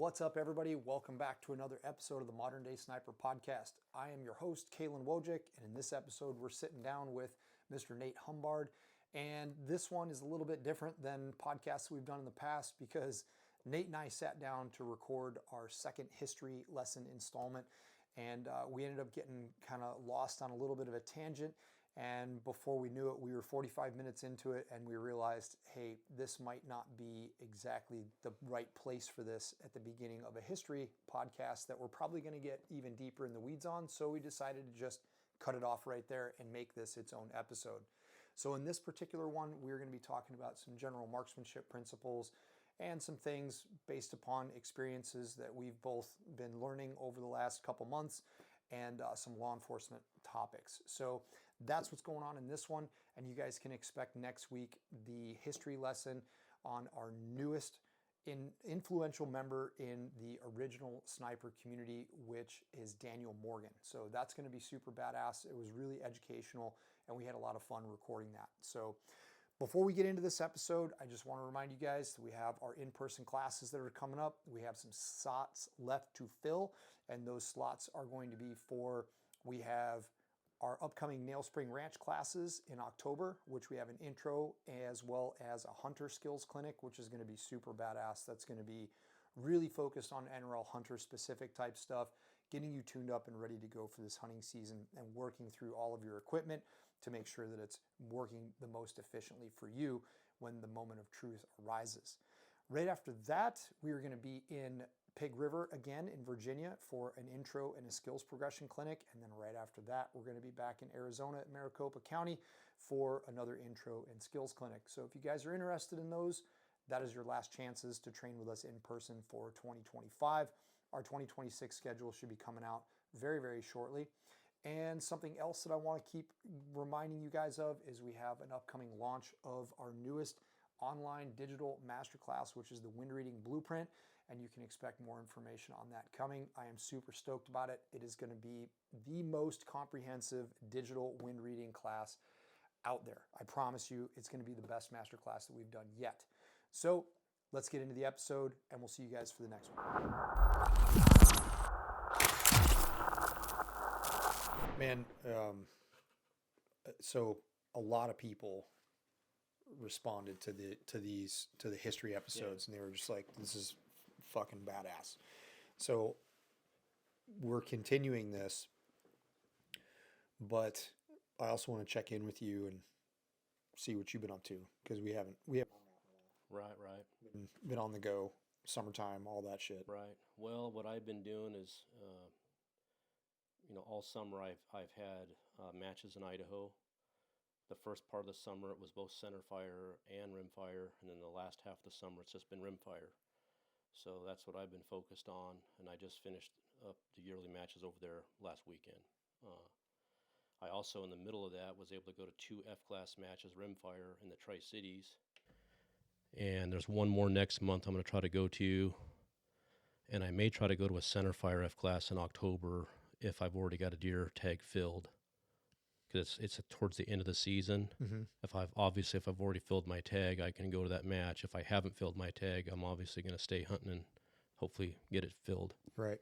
What's up, everybody? Welcome back to another episode of the Modern Day Sniper Podcast. I am your host, Caylen Wojcik, and in this episode, we're sitting down with Mr. Nate Humbard. And this one is a little bit different than podcasts we've done in the past because Nate and I sat down to record our second history lesson installment, and we ended up getting kind of lost on a little bit of a tangent. And before we knew it, we were 45 minutes into it, and we realized, hey, this might not be exactly the right place for this at the beginning of a history podcast that we're probably going to get even deeper in the weeds on. So we decided to just cut it off right there and make this its own episode. So in this particular one, we're going to be talking about some general marksmanship principles and some things based upon experiences that we've both been learning over the last couple months, and some law enforcement topics. So that's what's going on in this one, and you guys can expect next week the history lesson on our newest influential member in the original sniper community, which is Daniel Morgan. So that's going to be super badass. It was really educational, and we had a lot of fun recording that. So before we get into this episode, I just want to remind you guys that we have our in-person classes that are coming up. We have some slots left to fill, and those slots are going to be for, we have our upcoming Nail Spring Ranch classes in October, which we have an intro as well as a hunter skills clinic, which is going to be super badass. That's going to be really focused on NRL hunter specific type stuff, getting you tuned up and ready to go for this hunting season and working through all of your equipment to make sure that it's working the most efficiently for you when the moment of truth arises. Right after that, we are going to be in Pig River again in Virginia for an intro and a skills progression clinic. And then right after that, we're going to be back in Arizona at Maricopa County for another intro and skills clinic. So if you guys are interested in those, that is your last chances to train with us in person for 2025. Our 2026 schedule should be coming out very, very shortly. And something else that I want to keep reminding you guys of is we have an upcoming launch of our newest online digital masterclass, which is the Wind Reading Blueprint, and you can expect more information on that coming. I am super stoked about it. It is going to be the most comprehensive digital wind reading class out there. I promise you, it's going to be the best masterclass that we've done yet. So let's get into the episode, and we'll see you guys for the next one. Man, so a lot of people responded to the history episodes, and they were just like, this is fucking badass. So we're continuing this, but I also want to check in with you and see what you've been up to, because we haven't Right. been on the go, summertime, all that shit. Right. Well, what I've been doing is, all summer I've had matches in Idaho. The first part of the summer, it was both centerfire and rimfire, and then the last half of the summer, it's just been rimfire. So that's what I've been focused on, and I just finished up the yearly matches over there last weekend. I also, in the middle of that, was able to go to 2 F-class matches rimfire in the Tri-Cities, and there's one more next month I'm going to try to go to, and I may try to go to a centerfire F-class in October if I've already got a deer tag filled, because it's towards the end of the season. Mm-hmm. If I've already filled my tag, I can go to that match. If I haven't filled my tag, I'm obviously going to stay hunting and hopefully get it filled. Right.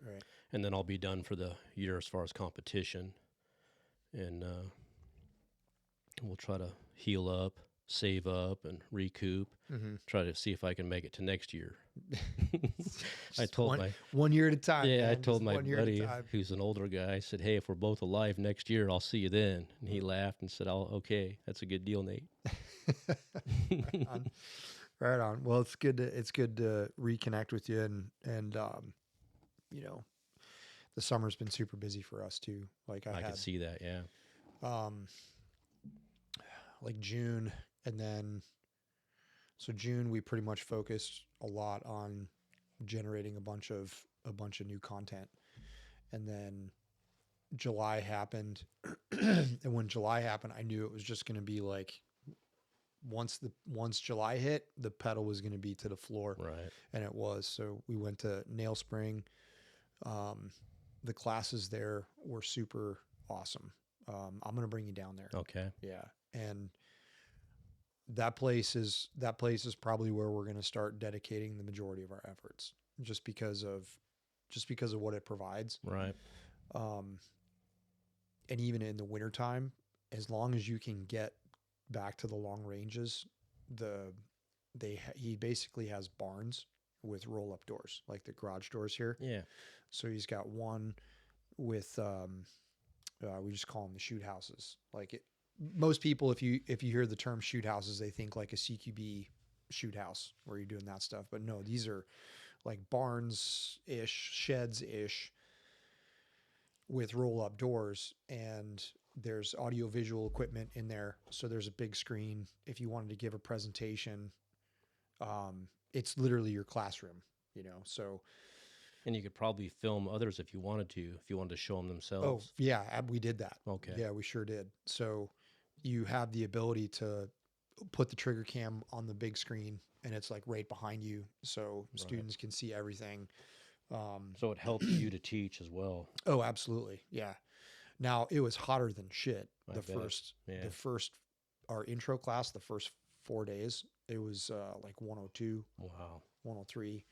And then I'll be done for the year as far as competition. And we'll try to heal up, save up, and recoup. Mm-hmm. Try to see if I can make it to next year. I told one year at a time. Yeah, man. I told my buddy, time. who's an older guy, I said, hey, if we're both alive next year, I'll see you then. And he laughed and said, oh, okay, that's a good deal, Nate. Right on. Well, it's good to reconnect with you, and the summer's been super busy for us too. Like I can see that, yeah. Like June, and then so June we pretty much focused a lot on generating a bunch of new content, and then July happened, and when July happened, I knew it was just going to be like once July hit, the pedal was going to be to the floor, right? And it was. So we went to Nail Spring. The classes there were super awesome. I'm going to bring you down there. Okay. Yeah. And that place is probably where we're going to start dedicating the majority of our efforts. just because of what it provides. Right. And even in the wintertime, as long as you can get back to the long ranges, he basically has barns with roll up doors, like the garage doors here. Yeah. So he's got one with we just call them the shoot houses. Like most people, if you hear the term shoot houses, they think like a CQB shoot house where you're doing that stuff. But no, these are like barns-ish, sheds-ish with roll-up doors, and there's audio-visual equipment in there. So there's a big screen. If you wanted to give a presentation, it's literally your classroom, so. And you could probably film others if you wanted to show them themselves. Oh, yeah, we did that. Okay. Yeah, we sure did. So you have the ability to put the trigger cam on the big screen, and it's like right behind you, so students can see everything. So it helps you to teach as well. Oh, absolutely. Yeah. Now it was hotter than shit. The first, our intro class, the first 4 days, it was like 102, wow, 103.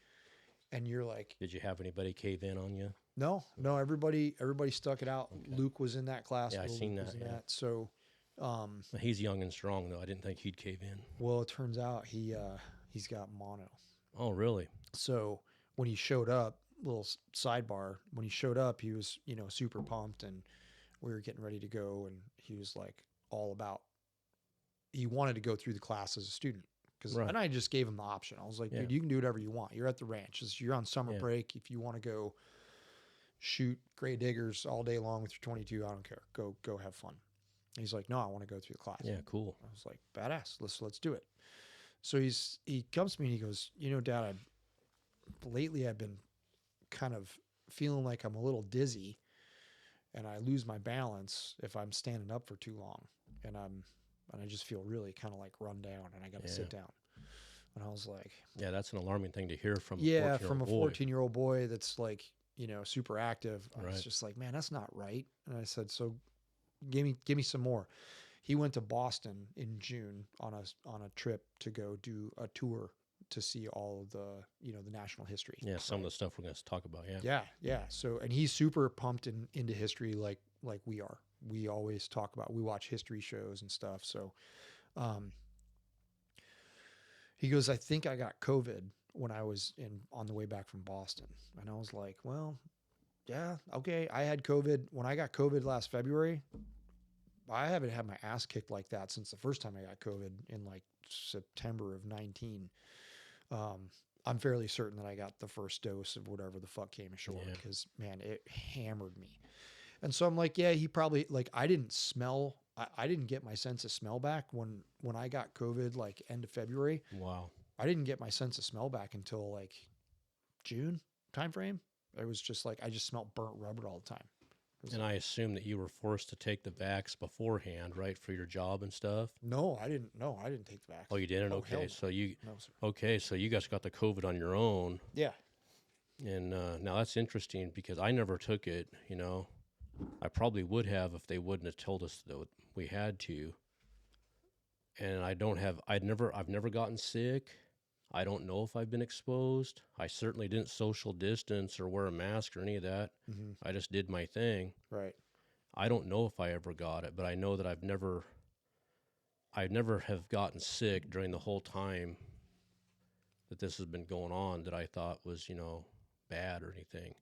And you're like, did you have anybody cave in on you? No, everybody stuck it out. Okay. Luke was in that class. Yeah, I seen that. Yeah. So, he's young and strong though. I didn't think he'd cave in. Well, it turns out he's got mono. Oh, really? So when he showed up, little sidebar, when he showed up, he was, super pumped, and we were getting ready to go, and he was like all about, he wanted to go through the class as a student. And I just gave him the option. I was like, dude, you can do whatever you want. You're at the ranch. You're on summer break. If you want to go shoot gray diggers all day long with your 22, I don't care. Go have fun. And he's like, no, I want to go through the class. Yeah, cool. I was like, badass. Let's do it. So he comes to me and he goes, Dad, lately I've been kind of feeling like I'm a little dizzy, and I lose my balance if I'm standing up for too long, and I just feel really kind of like run down, and I got to sit down. And I was like, yeah, that's an alarming thing to hear from a 14-year-old boy that's like, super active. I was just like, man, that's not right. And I said, so give me some more. He went to Boston in June on a trip to go do a tour to see all of the, the national history. Yeah. Some of the stuff we're going to talk about. Yeah. Yeah. Yeah. So, and he's super pumped into history. Like we are. We always talk about, we watch history shows and stuff. So, he goes, I think I got COVID when I was on the way back from Boston. And I was like, well, yeah, okay. I had COVID. When I got COVID last February, I haven't had my ass kicked like that since the first time I got COVID in like September of 19. I'm fairly certain that I got the first dose of whatever the fuck came ashore, because man, it hammered me. And so I'm like, yeah, he probably, like, I didn't get my sense of smell back when I got COVID, like end of February. Wow. I didn't get my sense of smell back until like June timeframe. It was just like, I just smelled burnt rubber all the time. And I assume that you were forced to take the vax beforehand, right, for your job and stuff? No, I didn't take the vax. Oh, you didn't? Oh, okay. So no, so you guys got the COVID on your own. Yeah. And now that's interesting because I never took it, I probably would have if they wouldn't have told us that we had to. And I've never gotten sick. I don't know if I've been exposed. I certainly didn't social distance or wear a mask or any of that. Mm-hmm. I just did my thing. Right. I don't know if I ever got it, but I know that I never have gotten sick during the whole time that this has been going on that I thought was, bad or anything.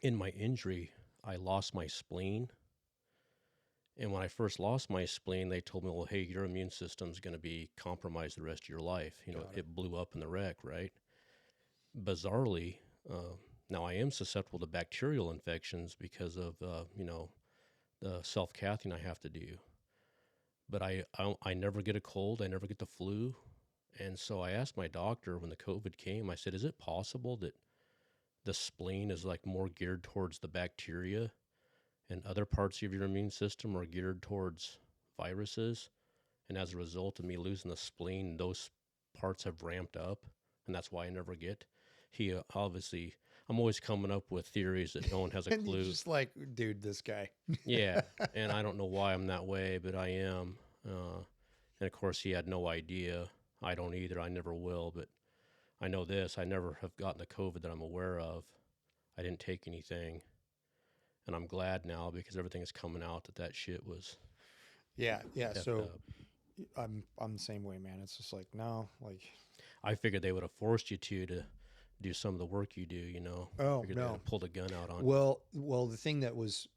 In my injury, I lost my spleen. And when I first lost my spleen, they told me, well, hey, your immune system's going to be compromised the rest of your life. It blew up in the wreck, right? Bizarrely, now I am susceptible to bacterial infections because of, the self-cathing I have to do. But I never get a cold. I never get the flu. And so I asked my doctor when the COVID came, I said, is it possible that the spleen is like more geared towards the bacteria and other parts of your immune system are geared towards viruses? And as a result of me losing the spleen, those parts have ramped up, and that's why I never get. I'm always coming up with theories that no one has a and clue. You're just like, dude, this guy. Yeah, and I don't know why I'm that way, but I am. And of course, he had no idea. I don't either. I never will, but I know this. I never have gotten the COVID that I'm aware of. I didn't take anything. And I'm glad now because everything is coming out that shit was Yeah. So up. I'm the same way, man. It's just like, no, like, I figured they would have forced you to do some of the work you do, you know. oh, Figured no. they would have pulled a gun out on you. Well, the thing that was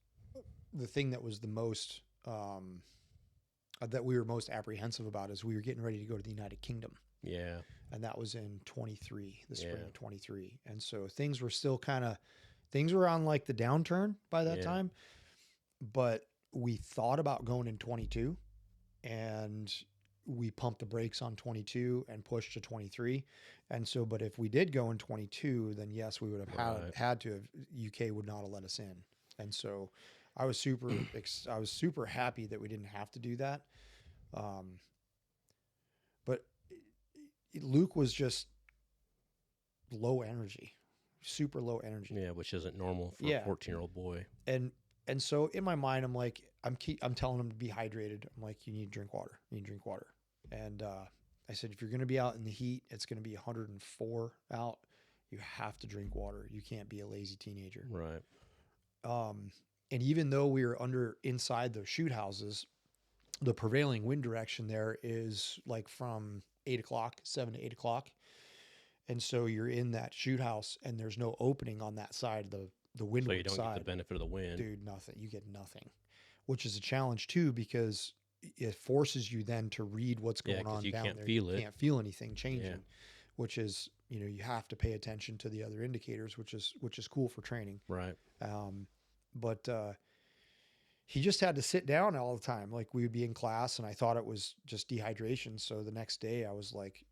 the most, that we were most apprehensive about is we were getting ready to go to the United Kingdom. Yeah. And that was in 23, the spring Yeah. of 23. And so things were still things were on like the downturn by that Yeah. time, but we thought about going in 22 and we pumped the brakes on 22 and pushed to 23. And so, but if we did go in 22, then yes, we would have Right. had to have, UK would not have let us in. And so I was super happy that we didn't have to do that. But Luke was just low energy, super low energy. Yeah, which isn't normal for Yeah. a 14-year-old boy. And so in my mind, I'm like, I'm telling him to be hydrated. I'm like, you need to drink water. You need to drink water. And I said, if you're going to be out in the heat, it's going to be 104 out. You have to drink water. You can't be a lazy teenager. Right. And even though we were inside the shoot houses, the prevailing wind direction there is like from 7 to 8 o'clock. And so you're in that shoot house and there's no opening on that side, the windward So you don't side. get the benefit of the wind. Dude, nothing. You get nothing, which is a challenge too, because it forces you then to read what's going on you down can't there. feel it. You can't feel anything changing, Yeah. which is, you have to pay attention to the other indicators, which is cool for training. Right. But he just had to sit down all the time. Like we would be in class and I thought it was just dehydration. So the next day I was like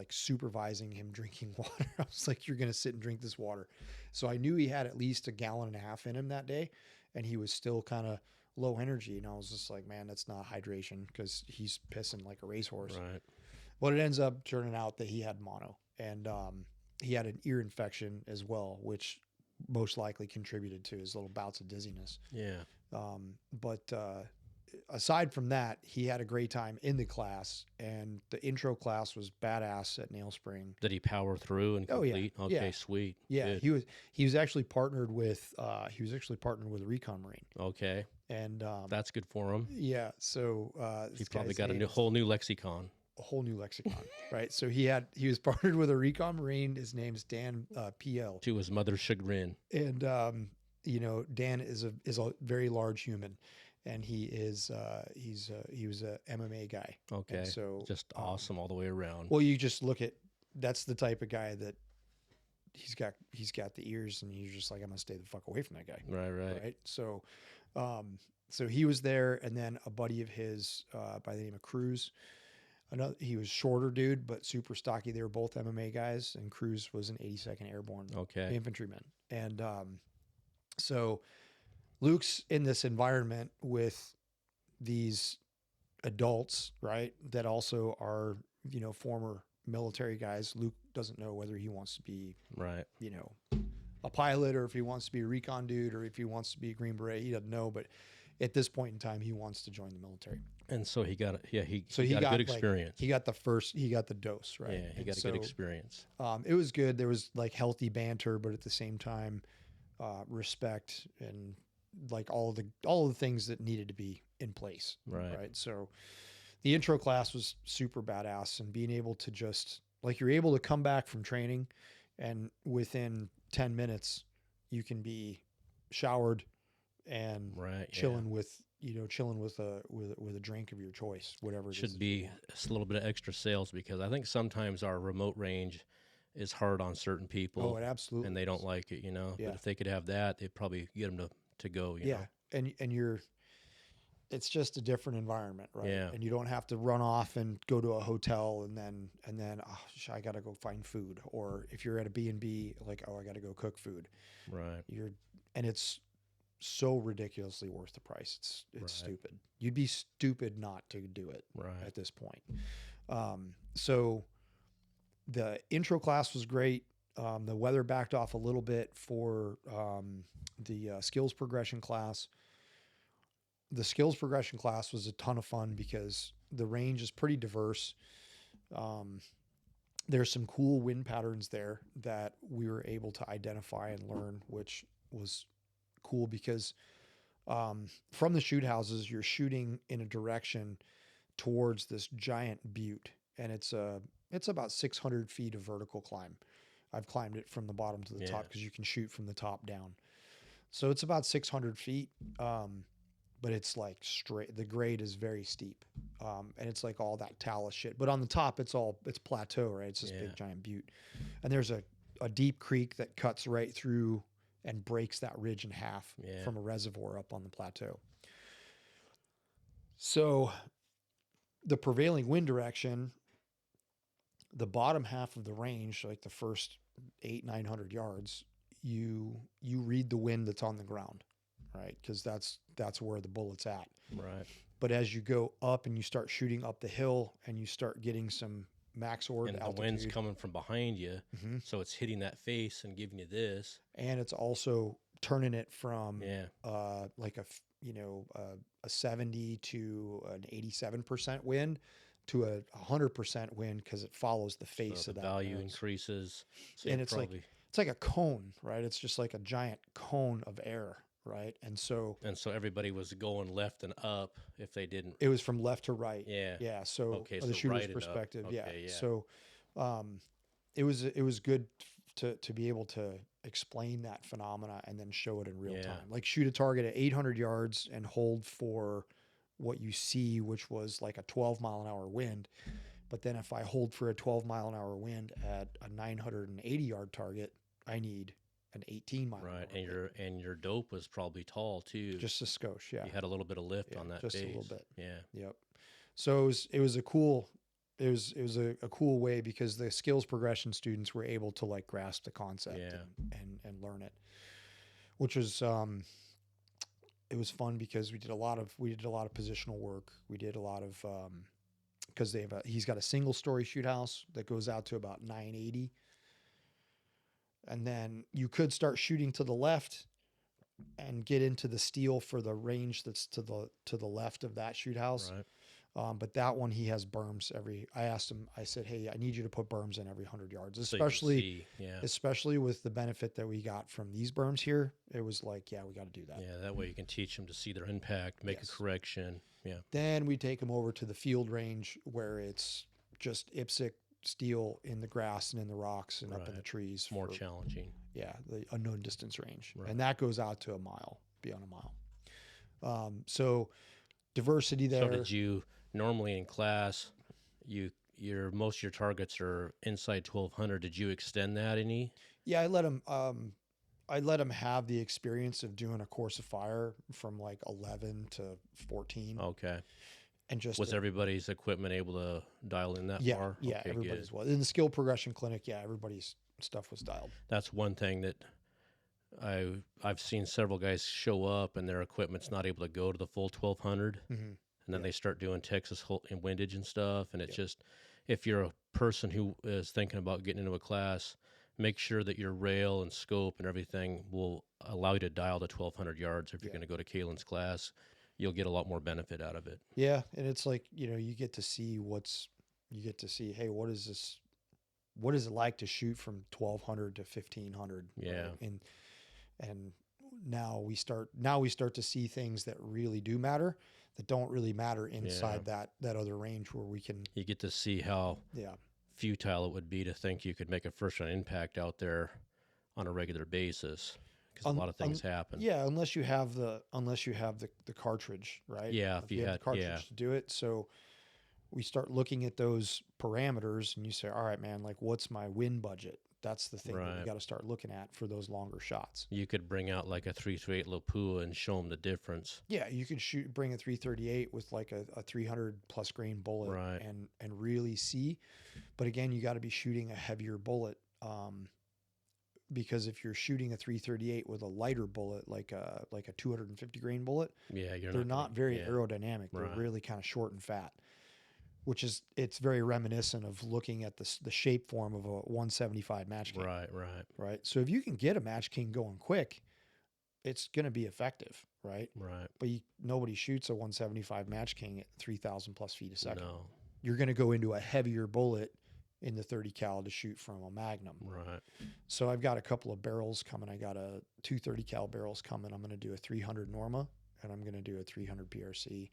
supervising him drinking water. I was like, you're going to sit and drink this water. So I knew he had at least 1.5 gallons in him that day. And he was still kind of low energy. And I was just like, man, that's not hydration because he's pissing like a racehorse. Right. But it ends up turning out that he had mono and he had an ear infection as well, which most likely contributed to his little bouts of dizziness. Yeah. But aside from that, he had a great time in the class, and the intro class was badass at Nail Spring. Did he power through and Oh, yeah. complete? Okay, Yeah. sweet. Yeah, Good. he was actually partnered with a recon Marine, Okay, and that's good for him. yeah. So He's this probably guy's got name a is whole new lexicon. a whole new lexicon, right? So he was partnered with a recon Marine. His name's Dan PL, To his mother's chagrin. and Dan is a very large human, and he was a MMA guy. Okay, And so just awesome all the way around. Well, you just look at that's the type of guy that he's got the ears, and you're just like, I'm gonna stay the fuck away from that guy. Right. So, so he was there, and then a buddy of his by the name of Cruz. He was shorter dude, but super stocky. They were both MMA guys, and Cruz was an 82nd Airborne Okay. infantryman. And so Luke's in this environment with these adults, right, that also are, former military guys. Luke doesn't know whether he wants to be, Right. a pilot, or if he wants to be a recon dude, or if he wants to be a Green Beret. He doesn't know, but at this point in time, he wants to join the military. And so he got he got a got good experience. He got the dose, right? Yeah, he And got a good experience. It was good. There was like healthy banter, but at the same time, respect and like all the things that needed to be in place. Right. So the intro class was super badass, and being able to just like, you're able to come back from training and within 10 minutes you can be showered and Right. chilling with a drink of your choice, whatever it is Should that be you want. a little bit of extra sales, because I think sometimes our remote range is hard on certain people. Oh, it absolutely and they don't is. like it, Yeah. But if they could have that, they'd probably get them to go, you know. And it's just a different environment, right? Yeah. And you don't have to run off and go to a hotel and then I got to go find food, or if you're at a B&B, like, I got to go cook food. Right. And it's so ridiculously worth the price. It's Right. stupid. You'd be stupid not to do it Right. at this point. So the intro class was great. The weather backed off a little bit for the skills progression class. The skills progression class was a ton of fun because the range is pretty diverse. There's some cool wind patterns there that we were able to identify and learn, which was cool because from the shoot houses, you're shooting in a direction towards this giant butte, and it's about 600 feet of vertical climb. I've climbed it from the bottom to the top because you can shoot from the top down. So it's about 600 feet, but it's like straight. The grade is very steep, and it's like all that talus shit. But on the top, it's plateau, right? It's this big giant butte, and there's a deep creek that cuts right through and breaks that ridge in half from a reservoir up on the plateau. So the prevailing wind direction, the bottom half of the range, like the first 800-900 yards, you read the wind that's on the ground, right? Because that's where the bullet's at. Right. But as you go up and you start shooting up the hill and you start getting some max ord and altitude, the wind's coming from behind you, so it's hitting that face and giving you this, and it's also turning it from like a 70 to an 87% wind to a 100% wind because it follows the face so of the that value nose. increases, so And it's like a cone, right? It's just like a giant cone of air, right? And so everybody was going left and up if they didn't. it was from left to right. Yeah. So Okay, the so shooter's right and up. perspective. Okay, yeah. So it was good to be able to explain that phenomena and then show it in real time. Like shoot a target at 800 yards and hold for what you see, which was like a 12-mile-an-hour wind. But then if I hold for a 12-mile-an-hour wind at a 980-yard target, I need an 18-mile-an-hour. Right, and your dope was probably tall too. Just a skosh, yeah. You had a little bit of lift on that just base. a little bit. Yeah. Yep. So it was a cool way because the skills progression students were able to like grasp the concept and learn it, which was it was fun because we did a lot of positional work. We did a lot of because he's got a single story shoot house that goes out to about 980. And then you could start shooting to the left and get into the steel for the range that's to the left of that shoot house. Right. But that one, he has berms I asked him, I said, hey, I need you to put berms in every 100 yards, especially with the benefit that we got from these berms here. It was like, we got to do that. Yeah. That way you can teach them to see their impact, make a correction. Yeah. Then we take them over to the field range where it's just IPSC steel in the grass and in the rocks and up in the trees. More challenging. Yeah. The unknown distance range. Right. And that goes out to beyond a mile. So diversity there. So did you normally in class, most of your targets are inside 1200. Did you extend that any? Yeah, I let them have the experience of doing a course of fire from like 11 to 14. Okay. And just was everybody's equipment able to dial in that far? Yeah, okay, everybody's was. In the skill progression clinic, everybody's stuff was dialed. That's one thing that I've seen several guys show up and their equipment's not able to go to the full 1200. Mm-hmm. And then they start doing Texas and windage and stuff. And it's just, if you're a person who is thinking about getting into a class, make sure that your rail and scope and everything will allow you to dial to 1200 yards. If you're going to go to Caylen's class, you'll get a lot more benefit out of it. Yeah. And it's like, you get to see hey, what is this? What is it like to shoot from 1200 to 1500? Yeah. Right? And now we start to see things that really do matter, that don't really matter inside that other range where we can. You get to see how futile it would be to think you could make a first round impact out there on a regular basis, because a lot of things happen. Yeah, unless you have the cartridge, right? Yeah, if you have the cartridge to do it. So we start looking at those parameters, and you say, all right, man, like what's my win budget? That's the thing that we got to start looking at for those longer shots. You could bring out like a 338 Lapua and show them the difference. Yeah, you could bring a 338 with like a 300 plus grain bullet and really see. But again, you got to be shooting a heavier bullet because if you're shooting a 338 with a lighter bullet, like a 250 grain bullet, they're not very aerodynamic. They're really kind of short and fat. It's very reminiscent of looking at the shape form of a 175 Match King. Right. So if you can get a Match King going quick, it's going to be effective, right? Right. But nobody shoots a 175 Match King at 3,000 plus feet a second. No. you're going to go into a heavier bullet in the 30 cal to shoot from a Magnum. Right. So I've got a couple of barrels coming. I got a 230 cal barrels coming. I'm going to do a 300 Norma, and I'm going to do a 300 PRC,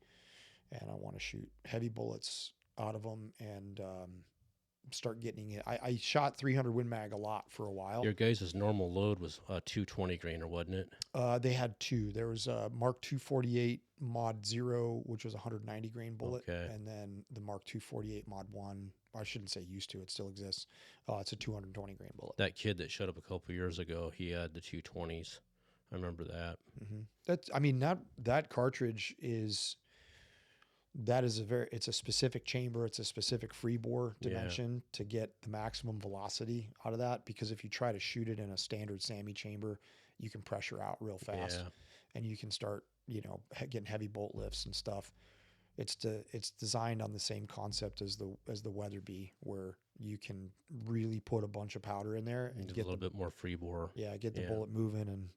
and I want to shoot heavy bullets out of them and start getting it. I shot 300 Win Mag a lot for a while. Your guys' normal load was 220 grainer, wasn't it? They had two. There was a Mark 248 Mod 0, which was a 190 grain bullet, Okay. and then the Mark 248 Mod 1. I shouldn't say used to. It still exists. It's a 220 grain bullet. That kid that showed up a couple years ago, he had the 220s. I remember that. Mm-hmm. That cartridge is. It's a specific chamber. It's a specific free bore dimension to get the maximum velocity out of that. Because if you try to shoot it in a standard SAMI chamber, you can pressure out real fast, and you can start, getting heavy bolt lifts and stuff. It's designed on the same concept as the Weatherby, where you can really put a bunch of powder in there and get a little bit more free bore. Yeah, get the bullet moving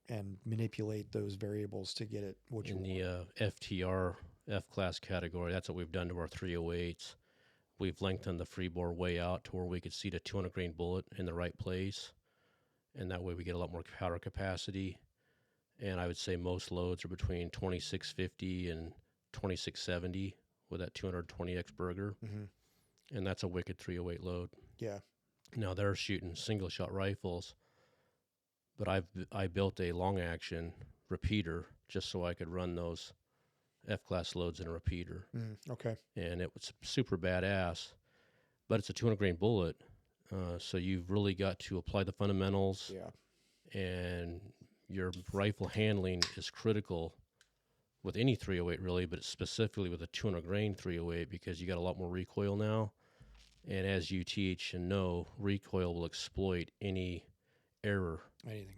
and manipulate those variables to get it what you want. In the FTR F-class category, that's what we've done to our 308s. We've lengthened the free bore way out to where we could seat a 200 grain bullet in the right place, and that way we get a lot more powder capacity. And I would say most loads are between 2650 and 2670 with that 220X Burger, and that's a wicked 308 load. Yeah. Now they're shooting single shot rifles, but I built a long action repeater just so I could run those F-class loads in a repeater. Okay. And it was super badass, but it's a 200 grain bullet, so you've really got to apply the fundamentals. Yeah. And your rifle handling is critical with any 308 really, but specifically with a 200 grain 308 because you got a lot more recoil now. And as you teach and know, recoil will exploit any error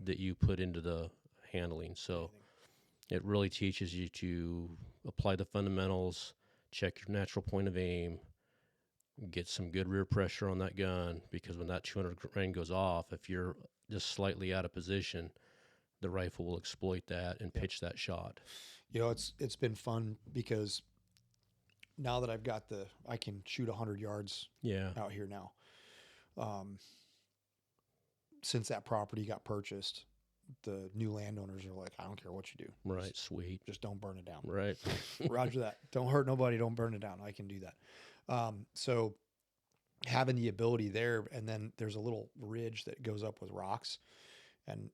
that you put into the handling. So it really teaches you to apply the fundamentals, check your natural point of aim, get some good rear pressure on that gun, because when that 200 grain goes off, if you're just slightly out of position, the rifle will exploit that and pitch that shot. It's been fun because now that I can shoot 100 yards out here now. Since that property got purchased, the new landowners are like, I don't care what you do. Right, sweet. Just don't burn it down. Right. Roger that. Don't hurt nobody. Don't burn it down. I can do that. So having the ability there, and then there's a little ridge that goes up with rocks, and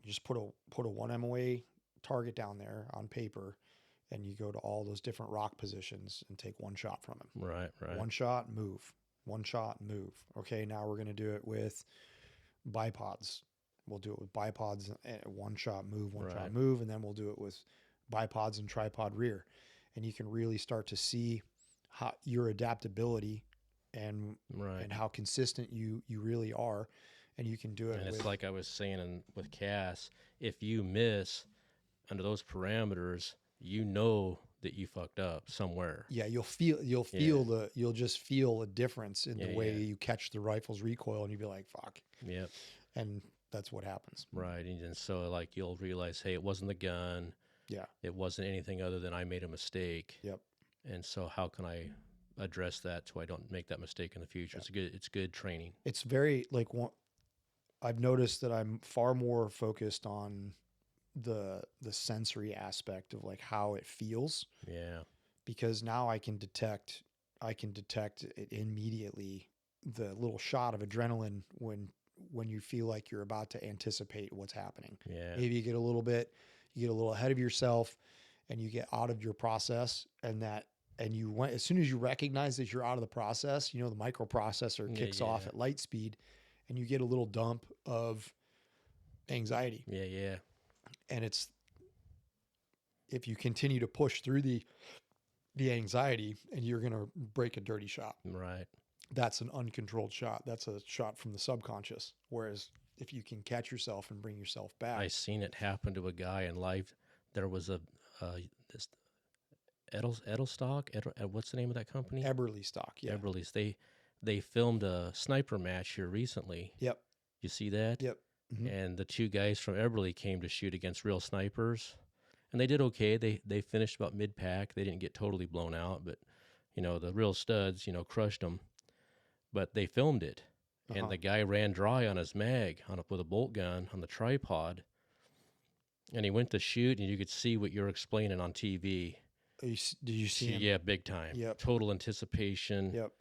you just put a 1 MOA target down there on paper, and you go to all those different rock positions and take one shot from him. Right. One shot, move. One shot, move. Okay, now we're going to do it with bipods. We'll do it with bipods, one shot, move, one shot, move, and then we'll do it with bipods and tripod rear. And you can really start to see how your adaptability and how consistent you really are. And you can do it. And it's like I was saying with Cass, if you miss under those parameters, that you fucked up somewhere. Yeah, you'll just feel a difference in the way you catch the rifle's recoil, and you'll be like, fuck. Yep. And that's what happens. Right. And so like you'll realize, hey, it wasn't the gun. Yeah. It wasn't anything other than I made a mistake. Yep. And so how can I address that so I don't make that mistake in the future? Yeah. It's good training. It's very I've noticed that I'm far more focused on the sensory aspect of like how it feels. Yeah. Because now I can detect it immediately, the little shot of adrenaline when you feel like you're about to anticipate what's happening. Yeah. Maybe you get a little ahead of yourself and you get out of your process, as soon as you recognize that you're out of the process, the microprocessor kicks off at light speed and you get a little dump of anxiety. Yeah. Yeah. And if you continue to push through the anxiety, and you're going to break a dirty shot. Right. That's an uncontrolled shot. That's a shot from the subconscious. Whereas if you can catch yourself and bring yourself back. I seen it happen to a guy in life. There was this Edelstock. What's the name of that company? Eberly Stock. Yeah. Eberly's. They filmed a sniper match here recently. Yep. You see that? Yep. Mm-hmm. And the two guys from Eberly came to shoot against real snipers, and they did okay. They finished about mid-pack. They didn't get totally blown out, but the real studs, crushed them. But they filmed it, and the guy ran dry on his mag with a bolt gun on the tripod, and he went to shoot, and you could see what you're explaining on TV. Did you see him? Yeah, big time. Yep. Total anticipation. Yep.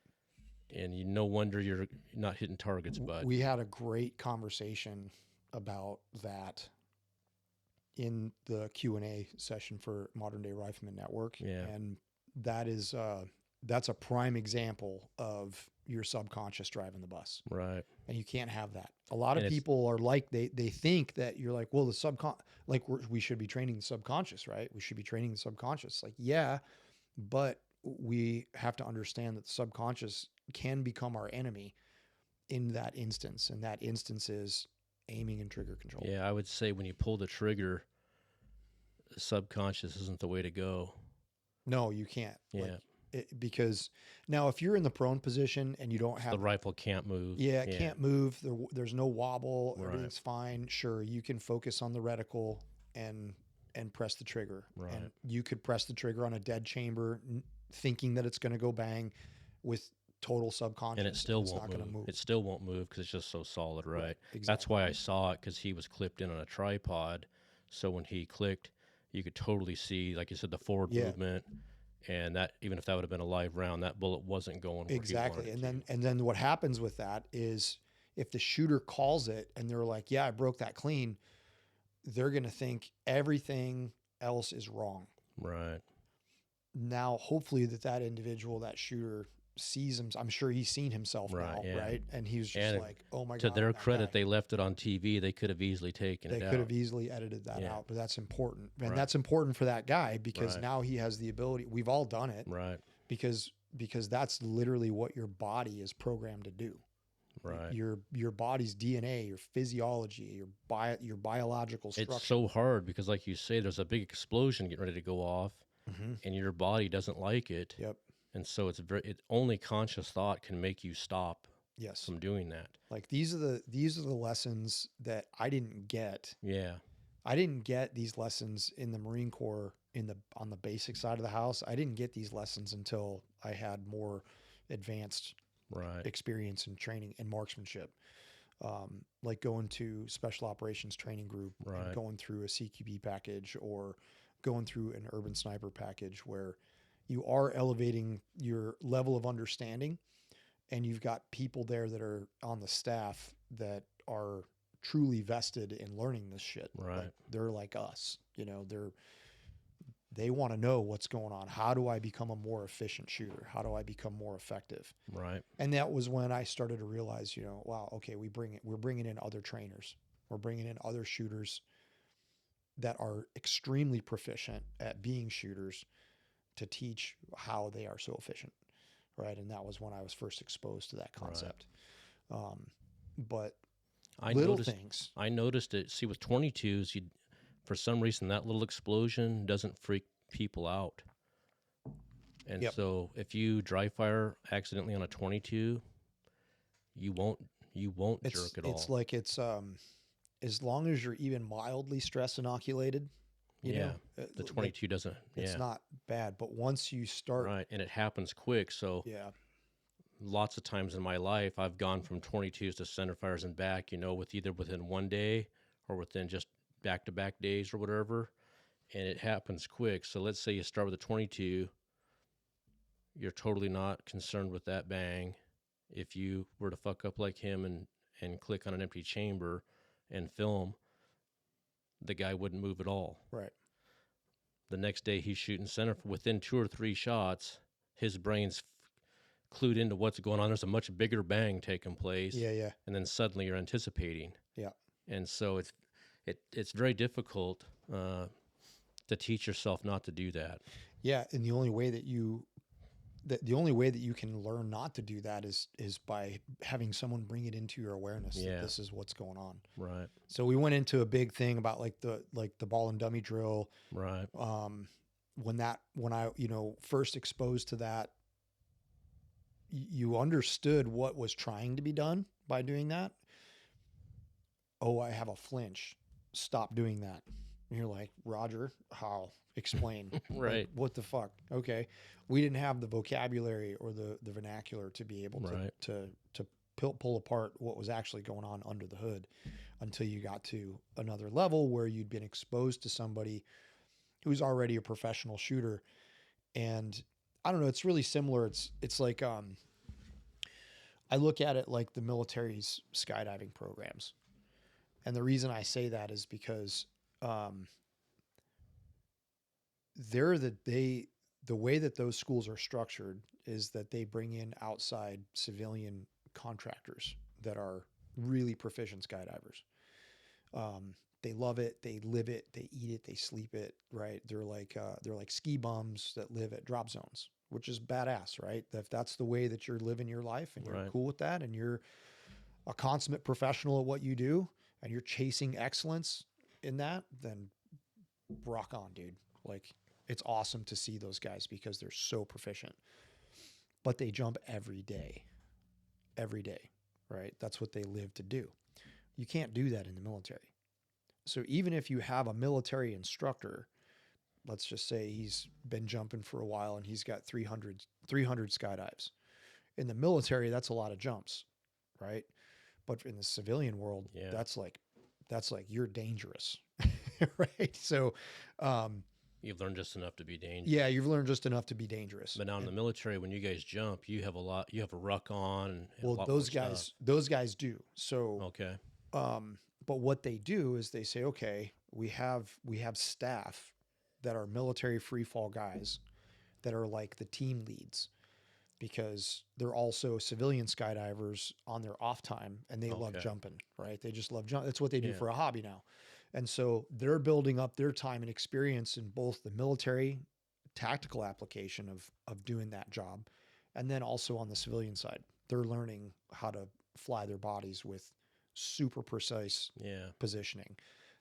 And no wonder you're not hitting targets, bud. We had a great conversation about that in the Q&A session for Modern Day Rifleman Network. Yeah. And that is that's a prime example of your subconscious driving the bus. Right. And you can't have that. A lot of people are like, they think that you're like, well, we should be training the subconscious, right? We should be training the subconscious. Like, yeah, but we have to understand that the subconscious can become our enemy in that instance. And that instance is aiming and trigger control. Yeah, I would say when you pull the trigger, the subconscious isn't the way to go. No, you can't. Yeah. Because now if you're in the prone position and you don't have... The rifle can't move. Yeah, it can't move. There's no wobble. Right. Everything's fine. Sure, you can focus on the reticle and press the trigger. Right. And you could press the trigger on a dead chamber thinking that it's going to go bang with total subconscious. And it still won't move. It still won't move because it's just so solid, right? Exactly. That's why I saw it, because he was clipped in on a tripod. So when he clicked, you could totally see, like you said, the forward movement. And that, even if that would have been a live round, that bullet wasn't going where exactly. he wanted And then what happens with that is if the shooter calls it and they're like, yeah, I broke that clean, they're going to think everything else is wrong. Right. Now, hopefully that individual, that shooter, sees him. I'm sure he's seen himself now, right? And he was just like, oh my God. To their credit, they left it on TV. They could have easily taken it out. They could have easily edited that out, but that's important. And that's important for that guy because now he has the ability. We've all done it. Right. Because that's literally what your body is programmed to do. Right. Your body's DNA, your physiology, your biological structure. It's so hard because, like you say, there's a big explosion getting ready to go off, and your body doesn't like it. Yep. And so only conscious thought can make you stop. Yes. From doing that. Like these are the lessons that I didn't get. Yeah. I didn't get these lessons in the Marine Corps on the basic side of the house. I didn't get these lessons until I had more advanced experience and training in marksmanship. Like going to special operations training group, and going through a CQB package or going through an urban sniper package where you are elevating your level of understanding, and you've got people there that are on the staff that are truly vested in learning this shit. Right. Like, they're like us, they want to know what's going on. How do I become a more efficient shooter? How do I become more effective? Right. And that was when I started to realize, wow, okay, we're bringing in other trainers. We're bringing in other shooters that are extremely proficient at being shooters to teach how they are so efficient. Right. And that was when I was first exposed to that concept. But I noticed it. See, with 22s, for some reason, that little explosion doesn't freak people out. And so if you dry fire accidentally on a 22, you won't jerk at all. It's like as long as you're even mildly stress inoculated, you know, the 22 doesn't. It's not bad, but once you start, and it happens quick. So lots of times in my life, I've gone from 22s to centerfires and back. Within one day or within just back-to-back days or whatever, and it happens quick. So let's say you start with a 22, you're totally not concerned with that bang. If you were to fuck up like him and click on an empty chamber and film, the guy wouldn't move at all. Right. The next day he's shooting center. Within 2 or 3 shots, his brain's clued into what's going on. There's a much bigger bang taking place. Yeah. And then suddenly you're anticipating. Yeah. And so it's very difficult to teach yourself not to do that. Yeah, and the only way that you can learn not to do that is by having someone bring it into your awareness that this is what's going on. Right. So we went into a big thing about the ball and dummy drill. Right. When I first exposed to that, you understood what was trying to be done by doing that. Oh, I have a flinch. Stop doing that. And you're like, Roger, how? Explain. Right. Like, what the fuck? Okay. We didn't have the vocabulary or the vernacular to be able Right. to pull apart what was actually going on under the hood until you got to another level where you'd been exposed to somebody who's already a professional shooter. And I don't know, it's really similar. It's like, I look at it like the military's skydiving programs. And the reason I say that is because, the way that those schools are structured is that they bring in outside civilian contractors that are really proficient skydivers. They love it, they live it, they eat it, they sleep it, right? They're like ski bums that live at drop zones, which is badass, right? If that's the way that you're living your life and you're Right. cool with that, and you're a consummate professional at what you do, and you're chasing excellence in that, then rock on, dude. Like, it's awesome to see those guys because they're so proficient. But they jump every day, right? That's what they live to do. You can't do that in the military. So even if you have a military instructor, let's just say he's been jumping for a while and he's got 300 skydives. In the military, that's a lot of jumps, right? But in the civilian world, Yeah. that's like you're dangerous, right? So, You've learned just enough to be dangerous. yeah, you've learned just enough to be dangerous. But now in the military, when you guys jump, you have a ruck on. And a Well, lot those more guys, stuff. those guys do. So, Okay. but what they do is they say, okay, we have staff that are military free fall guys that are like the team leads, because they're also civilian skydivers on their off time, and they love Okay. jumping, right? They just love jump. That's what they do Yeah. for a hobby now. And so they're building up their time and experience in both the military tactical application of doing that job, and then also on the civilian side, they're learning how to fly their bodies with super precise Yeah. positioning.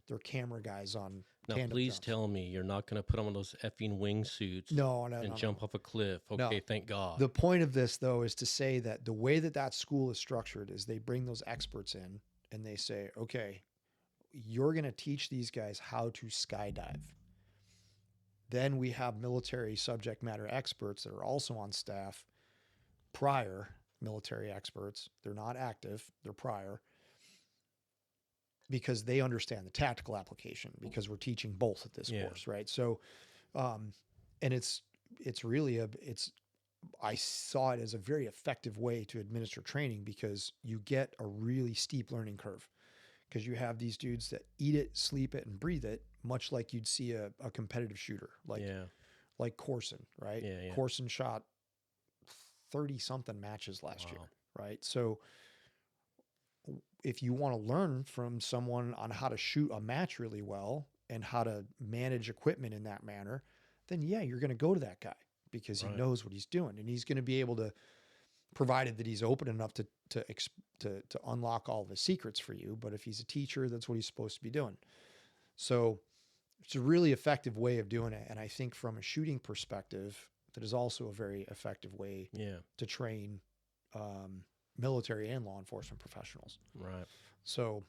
They're camera guys on Now, tandem please jumps. tell me you're not going to put them on those effing wingsuits No, and jump off a cliff. No. Okay, thank God. The point of this, though, is to say that the way that school is structured is they bring those experts in and they say, okay, you're going to teach these guys how to skydive. Then we have military subject matter experts that are also on staff, prior military experts. They're not active, they're prior, because they understand the tactical application, because we're teaching both at this Yeah. course, right? So, and it's really I saw it as a very effective way to administer training, because you get a really steep learning curve, because you have these dudes that eat it, sleep it, and breathe it, much like you'd see a competitive shooter like Corson, right? Yeah. Corson shot 30 something matches last year, Wow. right? So if you want to learn from someone on how to shoot a match really well and how to manage equipment in that manner, then yeah, you're going to go to that guy, because he Right. knows what he's doing, and he's going to be able to, provided that he's open enough to unlock all of his secrets for you. But if he's a teacher, that's what he's supposed to be doing. So it's a really effective way of doing it. And I think from a shooting perspective, that is also a very effective way Yeah. to train military and law enforcement professionals. Right. So,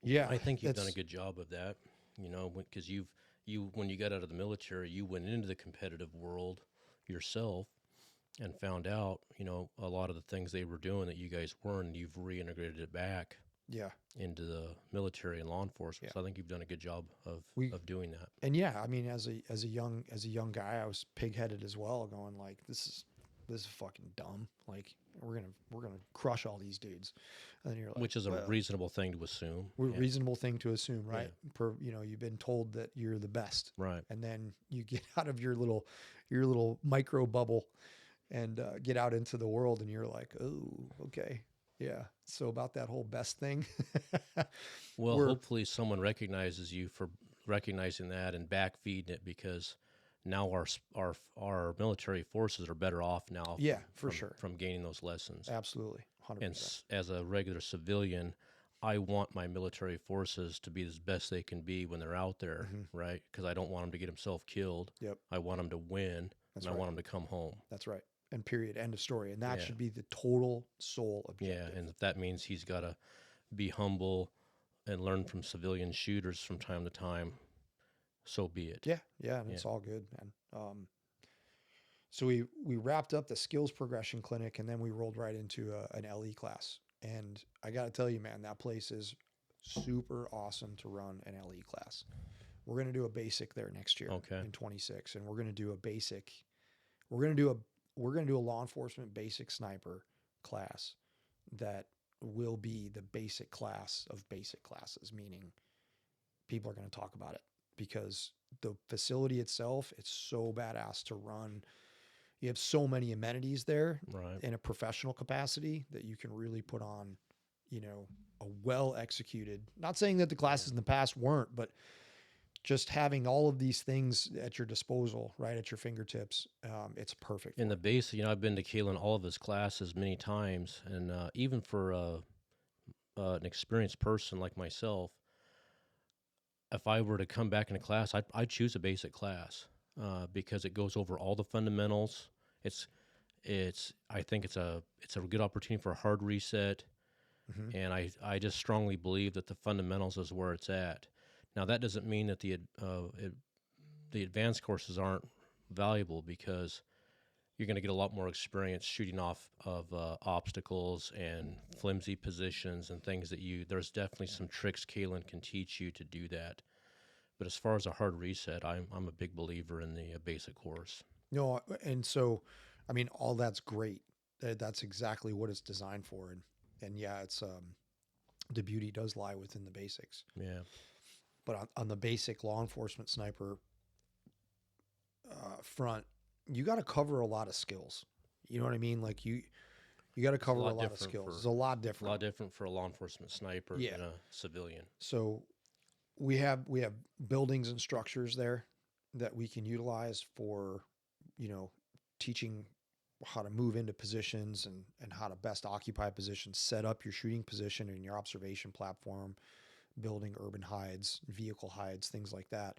yeah, I think you've done a that's- good job of that, because when you got out of the military, you went into the competitive world yourself and found out, a lot of the things they were doing that you guys weren't, and you've reintegrated it back Yeah. into the military and law enforcement. Yeah. So I think you've done a good job of doing that. And yeah, I mean, as a young guy, I was pig-headed as well, going like, this is fucking dumb. Like, we're gonna crush all these dudes. And then you're like, Which is a well, reasonable thing to assume. Yeah. reasonable thing to assume, right? You've been told that you're the best, Right. and then you get out of your little micro bubble and get out into the world, and you're like, oh, okay, yeah. So about that whole best thing. Well, hopefully someone recognizes you for recognizing that and backfeeding it, because now our military forces are better off now. Yeah, for sure. From gaining those lessons. Absolutely, 100%. And as a regular civilian, I want my military forces to be as best they can be when they're out there, right? Because I don't want them to get himself killed. Yep. I want them to win, That's and right. I want them to come home. That's right. And period. End of story. And that Yeah. should be the total sole objective. Yeah, and if that means he's got to be humble, and learn from civilian shooters from time to time, so be it. Yeah, and it's all good, man. So we wrapped up the skills progression clinic, and then we rolled right into an LE class. And I got to tell you, man, that place is super awesome to run an LE class. We're going to do a basic there next year in 26, and we're going to do a basic. We're going to do a law enforcement basic sniper class that will be the basic class of basic classes, meaning people are going to talk about it because the facility itself, it's so badass to run. You have so many amenities there in a professional capacity that you can really put on, a well executed, not saying that the classes in the past weren't, but just having all of these things at your disposal, right at your fingertips, it's perfect. In the basic, I've been to Caylen all of his classes many times, and even for an experienced person like myself, if I were to come back in a class, I'd choose a basic class because it goes over all the fundamentals. I think it's a good opportunity for a hard reset, and I just strongly believe that the fundamentals is where it's at. Now, that doesn't mean that the advanced courses aren't valuable, because you're going to get a lot more experience shooting off of obstacles and flimsy positions and things that there's definitely some tricks Caylen can teach you to do that. But as far as a hard reset, I'm a big believer in the basic course. No, and so, I mean, all that's great. That's exactly what it's designed for. And yeah, it's the beauty does lie within the basics. Yeah. But on the basic law enforcement sniper front, you got to cover a lot of skills. You know what I mean? Like you got to cover a lot of skills. It's a lot different. A lot different for a law enforcement sniper than a civilian. So we have buildings and structures there that we can utilize for, teaching how to move into positions and how to best occupy positions, set up your shooting position and your observation platform, building urban hides, vehicle hides, things like that.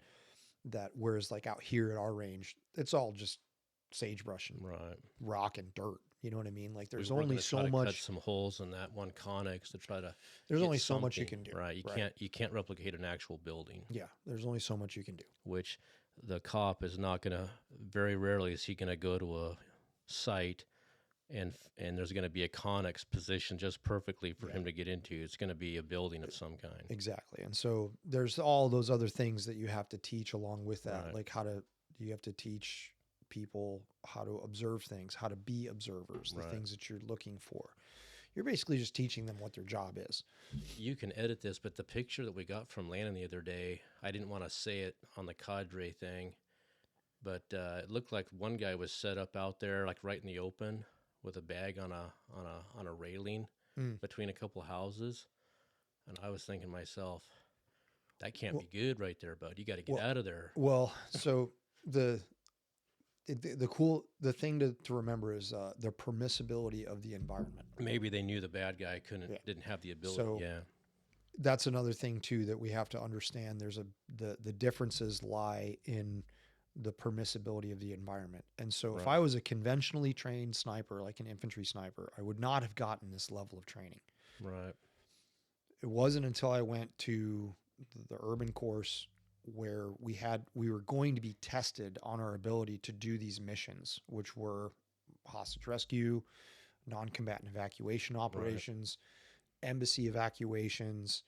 Whereas like out here at our range, it's all just sagebrush and rock and dirt. You know what I mean? Like there's only so much. Cut some holes in that one connex to try to. There's only so much you can do. Right. You can't replicate an actual building. Yeah. There's only so much you can do. Which the cop is not going to. Very rarely is he going to go to a site and there's going to be a connex position just perfectly for him to get into. It's going to be a building of some kind. Exactly. And so there's all those other things that you have to teach along with that. Like you have to teach people how to observe things, how to be observers, the things that you're looking for. You're basically just teaching them what their job is. You can edit this, but the picture that we got from Landon the other day, I didn't want to say it on the cadre thing, but it looked like one guy was set up out there, like right in the open, with a bag on a railing between a couple houses, and I was thinking to myself, that can't be good right there, bud. You got to get out of there. Well, so the thing to remember is the permissibility of the environment. Maybe they knew the bad guy didn't have the ability. So that's another thing too that we have to understand. There's the differences lie in the permissibility of the environment. And so if I was a conventionally trained sniper, like an infantry sniper, I would not have gotten this level of training. Right. It wasn't until I went to the urban course where we were going to be tested on our ability to do these missions, which were hostage rescue, non-combatant evacuation operations, embassy evacuations,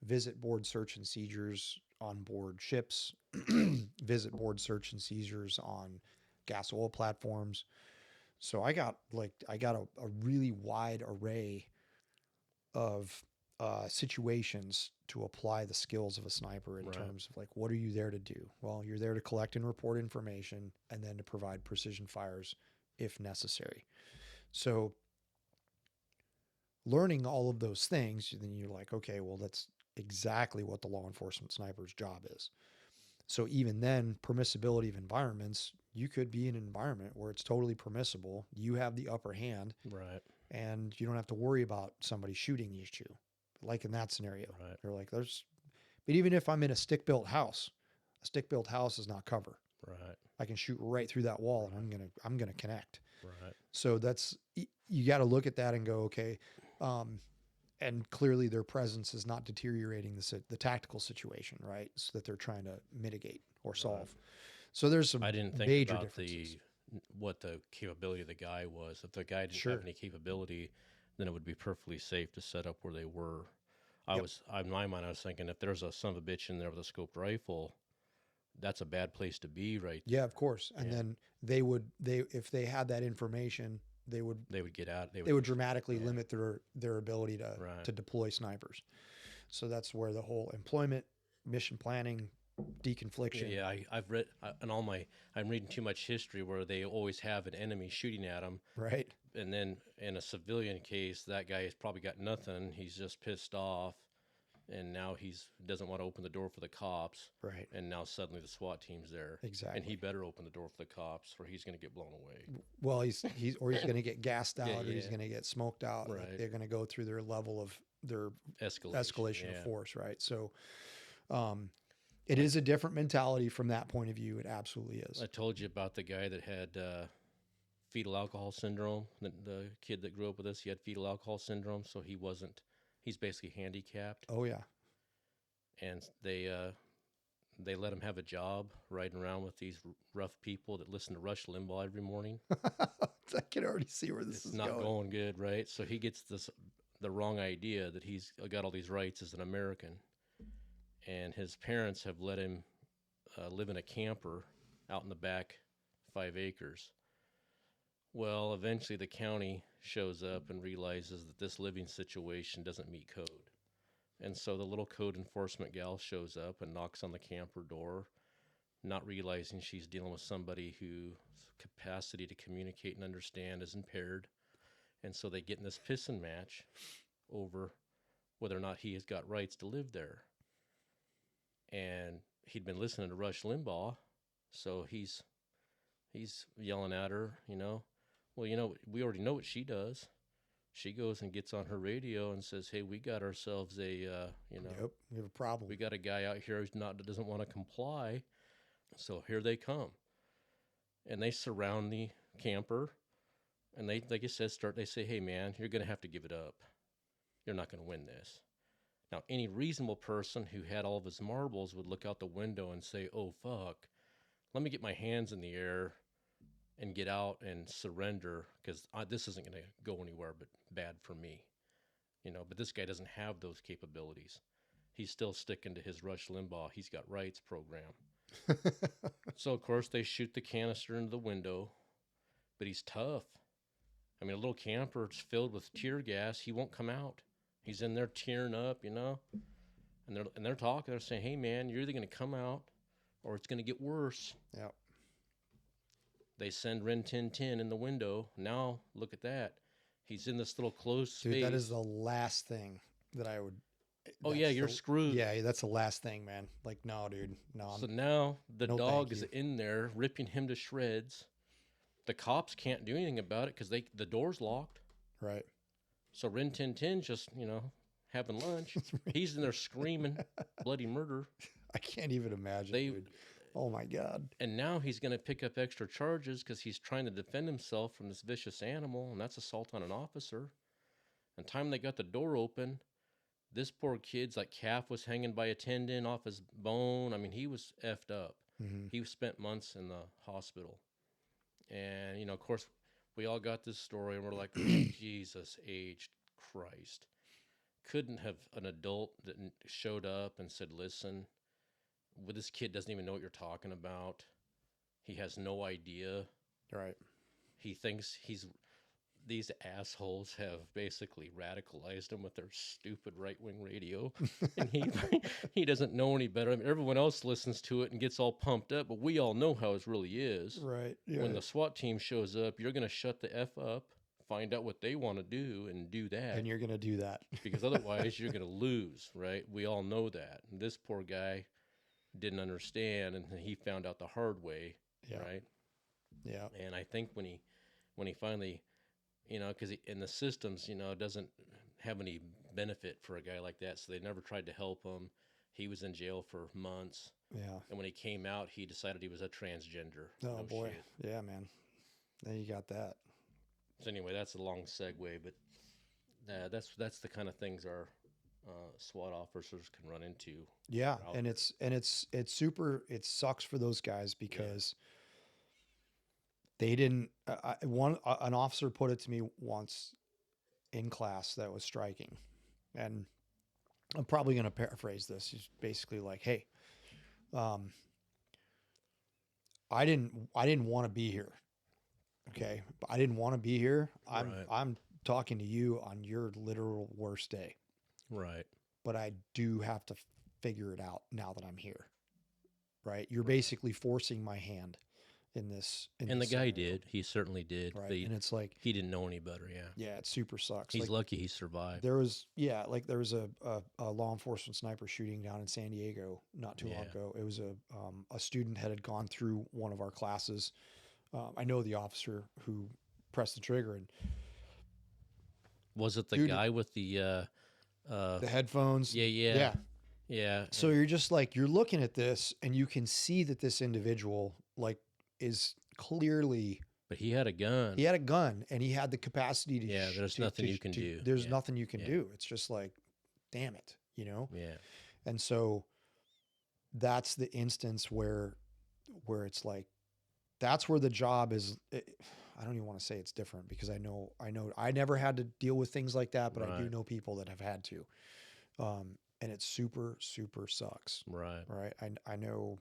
visit board search and seizures on board ships, visit board search and seizures on gas oil platforms. So I got a really wide array of situations to apply the skills of a sniper in terms of like, what are you there to do? Well, you're there to collect and report information and then to provide precision fires if necessary. So learning all of those things, then you're like, okay, well, that's exactly what the law enforcement sniper's job is. So even then, permissibility of environments, you could be in an environment where it's totally permissible. You have the upper hand, and you don't have to worry about somebody shooting at you. Like in that scenario, they're like, but even if I'm in a stick-built house is not cover. I can shoot right through that wall, and I'm gonna connect. So you got to look at that and go, okay, and clearly their presence is not deteriorating the tactical situation, right? So that they're trying to mitigate or solve. So there's some I didn't think major about differences. what the capability of the guy was. If the guy didn't Sure. have any capability, then it would be perfectly safe to set up where they were. Yep. In my mind, I was thinking if there's a son of a bitch in there with a scoped rifle, that's a bad place to be, right? Yeah, of course. And Yeah. then if they had that information, they would get out. they would dramatically limit their ability Right. to deploy snipers. So that's where the whole employment, mission planning, deconfliction. Yeah, I've read I'm reading too much history where they always have an enemy shooting at them, Right. and then in a civilian case, that guy has probably got nothing. He's just pissed off, and now doesn't want to open the door for the cops. Right. And now suddenly the SWAT team's there. Exactly. And he better open the door for the cops, or he's going to get blown away. Well, he's going to get gassed out, or he's yeah. going to get smoked out. Like, Right. they're going to go through their level of their escalation yeah. of force, right? So, it is a different mentality from that point of view. It absolutely is. I told you about the guy that had fetal alcohol syndrome. The kid that grew up with us, he had fetal alcohol syndrome, so he's basically handicapped. Oh yeah. And they let him have a job riding around with these rough people that listen to Rush Limbaugh every morning. I can already see where this is not going good, right? So he gets the wrong idea that he's got all these rights as an American. And his parents have let him live in a camper out in the back 5 acres. Well, eventually the county shows up and realizes that this living situation doesn't meet code. And so the little code enforcement gal shows up and knocks on the camper door, not realizing she's dealing with somebody whose capacity to communicate and understand is impaired. And so they get in this pissing match over whether or not he has got rights to live there. And he'd been listening to Rush Limbaugh, so he's yelling at her, well, we already know what she does. She goes and gets on her radio and says, hey, we got ourselves Yep, we have a problem. We got a guy out here doesn't want to comply. So here they come. And they surround the camper, and they, like I said, they say, hey, man, you're going to have to give it up. You're not going to win this. Now, any reasonable person who had all of his marbles would look out the window and say, oh, fuck, let me get my hands in the air and get out and surrender, because this isn't going to go anywhere but bad for me. But this guy doesn't have those capabilities. He's still sticking to his Rush Limbaugh, he's got rights program. So, of course, they shoot the canister into the window, but he's tough. I mean, a little camper filled with tear gas, he won't come out. He's in there tearing up, and they're talking. They're saying, "Hey, man, you're either going to come out, or it's going to get worse." Yep. They send Rin Tin Tin in the window. Now look at that. He's in this little closed space. Dude, that is the last thing that I would. Oh yeah, you're screwed. Yeah, that's the last thing, man. Like, no, dude, no. So now the no, dog is in there ripping him to shreds. The cops can't do anything about it because the door's locked. Right. So Rin Tin Tin's just, having lunch. He's in there screaming bloody murder. I can't even imagine, dude. Oh, my God. And now he's going to pick up extra charges because he's trying to defend himself from this vicious animal, and that's assault on an officer. And time they got the door open, this poor kid's calf was hanging by a tendon off his bone. I mean, he was effed up. Mm-hmm. He spent months in the hospital. And, of course, we all got this story, and we're like, Jesus H. Christ. Couldn't have an adult that showed up and said, listen, this kid doesn't even know what you're talking about. He has no idea. Right. He thinks these assholes have basically radicalized him with their stupid right-wing radio. And he doesn't know any better. I mean, everyone else listens to it and gets all pumped up, but we all know how it really is. Right. Yeah. When the SWAT team shows up, you're going to shut the F up, find out what they want to do, and do that. And you're going to do that. Because otherwise you're going to lose, right? We all know that. And this poor guy didn't understand, and he found out the hard way, right? Yeah. And I think when he finally, because in the systems, doesn't have any benefit for a guy like that, so they never tried to help him. He was in jail for months. Yeah. And when he came out, he decided he was a transgender. Oh, No boy. shit. Yeah, man. Then you got that. So anyway, that's a long segue, but Yeah, that's the kind of things our SWAT officers can run into. Yeah, out and there. it's super. It sucks for those guys because they didn't. An officer put it to me once in class that was striking, and I'm probably going to paraphrase this. He's basically like, "Hey, um, I didn't want to be here. Okay, I didn't want to be here. Right. I'm talking to you on your literal worst day, Right. but I do have to figure it out now that I'm here. Right? You're Right. basically forcing my hand in this. And the this guy scenario. did. He certainly did. Right? But And it's like, he didn't know any better. Yeah. yeah, it super sucks. He's Like lucky he survived. there was, yeah, like there was a law enforcement sniper shooting down in San Diego not too long Yeah. ago. It was a student had gone through one of our classes. I know the officer who pressed the trigger, and Was it the Dude, guy with the headphones. yeah, yeah. Yeah. Yeah. So you're just like, you're looking at this and you can see that this individual like is clearly, But he had a gun. he had a gun and he had the capacity to, Yeah, there's nothing you can do. There's Yeah. nothing you can Yeah. do. It's just like, damn it, you know? Yeah. And so that's the instance where it's like, that's where the job is. I don't even want to say it's different because I know I never had to deal with things like that, but I do Right. know people that have had to. And it super, super sucks. Right. Right. I know,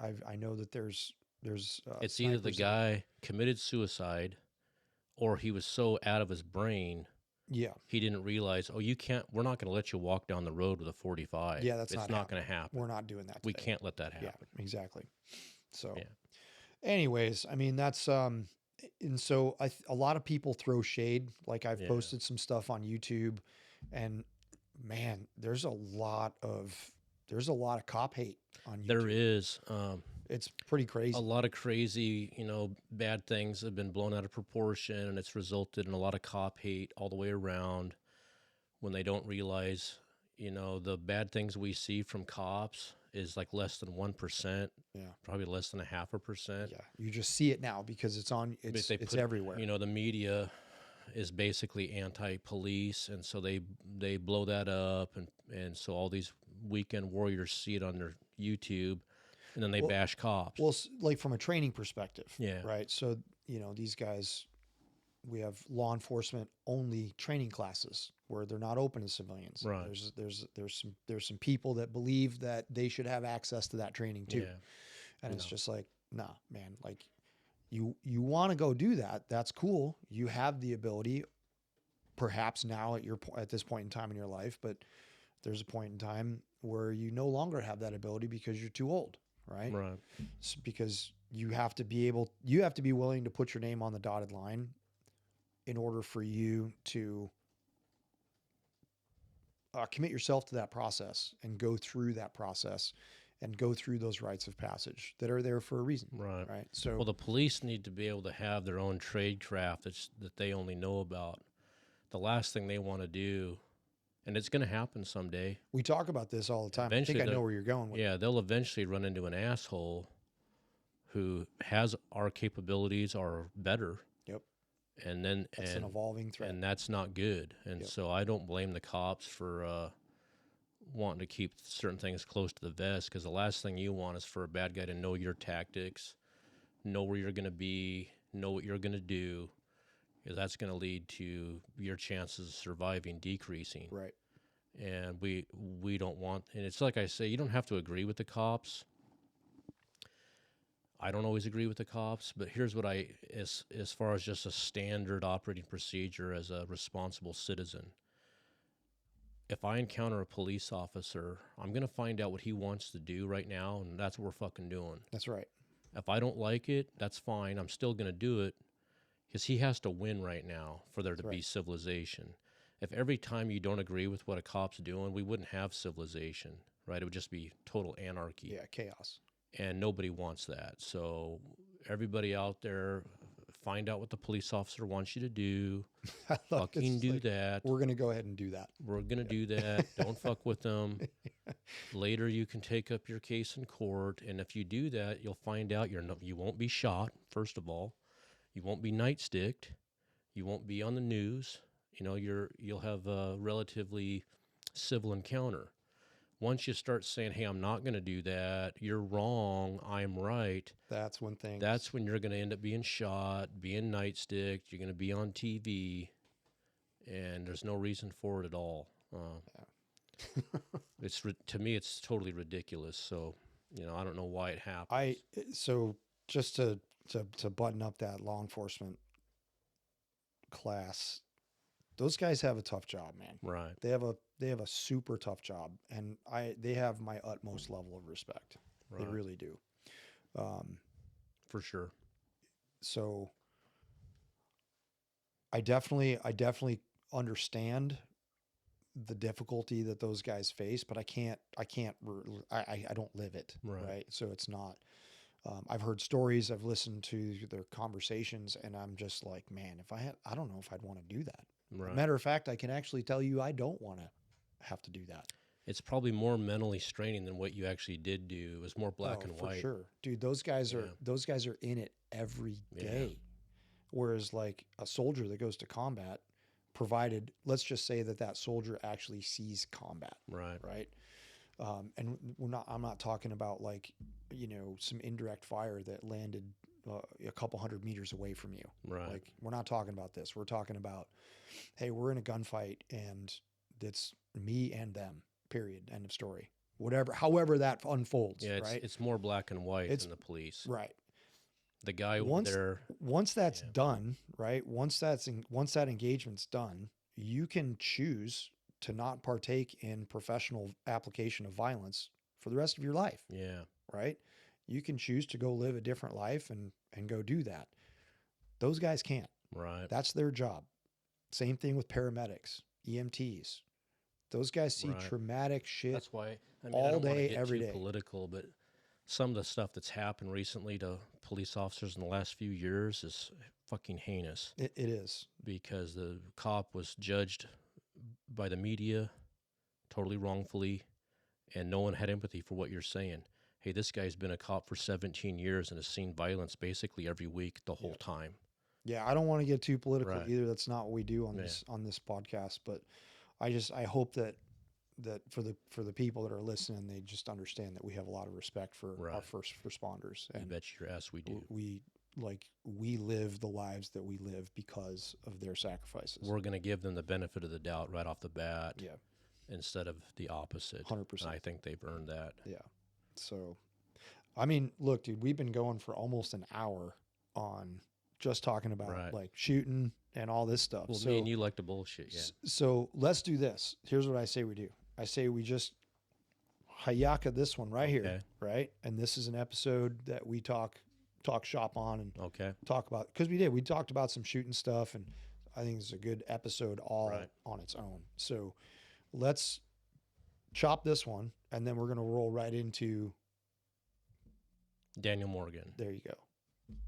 I know that there's It's either the snipers that- guy committed suicide or he was so out of his brain Yeah. he didn't realize, oh, we're not going to let you walk down the road with a 45. Yeah. That's it's not going to happen. We're not doing that. We Today. can't let that happen. Yeah, exactly. So, Yeah. anyways, I mean, that's, and so a lot of people throw shade. Like I've Yeah. posted some stuff on YouTube, and man, there's a lot of cop hate on YouTube. There is It's pretty crazy. a lot of crazy, bad things have been blown out of proportion, and it's resulted in a lot of cop hate all the way around when they don't realize, the bad things we see from cops is like less than 1%, Yeah. probably less than 0.5%. Yeah, you just see it now because it's on. But It's they it's put- everywhere. The media is basically anti-police, and so they blow that up, and so all these weekend warriors see it on their YouTube, and then they bash cops. Well, like from a training perspective, Yeah. right? So these guys, we have law enforcement only training classes where they're not open to civilians. Right. There's some people that believe that they should have access to that training too, Yeah. and it's No. just like, nah, man. Like, you want to go do that? That's cool. You have the ability, perhaps now at this point in time in your life, but there's a point in time where you no longer have that ability because you're too old, right? Right. Because you have to be willing to put your name on the dotted line in order for you to commit yourself to that process and go through that process and go through those rites of passage that are there for a reason. Right. Right. So, Well, the police need to be able to have their own trade craft that they only know about. The last thing they want to do, and it's going to happen someday. we talk about this all the time. Eventually I think I know where you're going with it. Yeah, they'll eventually run into an asshole who has our capabilities or better. Yep. And then That's an evolving threat. and that's not good. And Yep. so I don't blame the cops for wanting to keep certain things close to the vest, because the last thing you want is for a bad guy to know your tactics, know where you're going to be, know what you're going to do, because that's going to lead to your chances of surviving decreasing. Right. And we don't want, and it's like I say, you don't have to agree with the cops. I don't always agree with the cops, but here's what as far as just a standard operating procedure as a responsible citizen. If I encounter a police officer, I'm going to find out what he wants to do right now, and that's what we're fucking doing. That's right. If I don't like it, that's fine. I'm still going to do it, because he has to win right now for there to be civilization. If every time you don't agree with what a cop's doing, we wouldn't have civilization, right? It would just be total anarchy. Yeah. Chaos. And nobody wants that. So everybody out there, find out what the police officer wants you to do. Fucking do that. We're going to go ahead and do that. We're going to do that. Don't fuck with them. Later, you can take up your case in court. And if you do that, you'll find out you won't be shot, first of all. You won't be nightsticked. You won't be on the news. you'll have a relatively civil encounter. Once you start saying, hey, I'm not going to do that, you're wrong, I'm right, That's when you're going to end up being shot, being nightsticked, you're going to be on TV, and there's no reason for it at all. To me, it's totally ridiculous. So, I don't know why it happens. So just to button up that law enforcement class, those guys have a tough job, man. Right. They have a super tough job, and they have my utmost level of respect. Right. They really do. For sure. So I definitely understand the difficulty that those guys face, but I don't live it. Right. So it's not, I've heard stories, I've listened to their conversations, and I'm just like, man, I don't know if I'd want to do that. Right. Matter of fact, I can actually tell you, I don't want to have to do that. It's probably more mentally straining than what you actually did do. It was more black and white. For sure. Dude, those guys are in it every day. Yeah. Whereas like a soldier that goes to combat, provided, let's just say that soldier actually sees combat. Right. Right. And I'm not talking about like, some indirect fire that landed a couple 100 meters away from you. Right. Like, we're not talking about this. We're talking about, hey, we're in a gunfight and it's me and them, period. End of story. However that unfolds. Yeah. Right. It's more black and white than the police. Right. The guy once that's done, right? Once that engagement's done, you can choose to not partake in professional application of violence for the rest of your life. Yeah. Right. You can choose to go live a different life and go do that. Those guys can't. Right. That's their job. Same thing with paramedics, EMTs. Those guys see traumatic shit. That's why all day, every day. Political, but some of the stuff that's happened recently to police officers in the last few years is fucking heinous. It is. Because the cop was judged by the media totally wrongfully, and no one had empathy for what you're saying. Hey, this guy's been a cop for 17 years and has seen violence basically every week the whole time. Yeah, I don't want to get too political either. That's not what we do on this podcast. But I hope that for the people that are listening, they just understand that we have a lot of respect for our first responders. And I bet your ass we do. We live the lives that we live because of their sacrifices. We're going to give them the benefit of the doubt right off the bat. Yeah. Instead of the opposite. 100%. I think they've earned that. Yeah. So, I mean, look, dude, we've been going for almost an hour on just talking about like shooting and all this stuff. Well, me and you like to bullshit, yeah. So let's do this. Here's what I say we do. I say we just hayaka this one right here, right? And this is an episode that we talk shop on and talk about, because we talked about some shooting stuff, and I think it's a good episode all on its own. So let's chop this one, and then we're going to roll right into Daniel Morgan. There you go.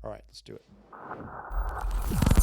All right, let's do it.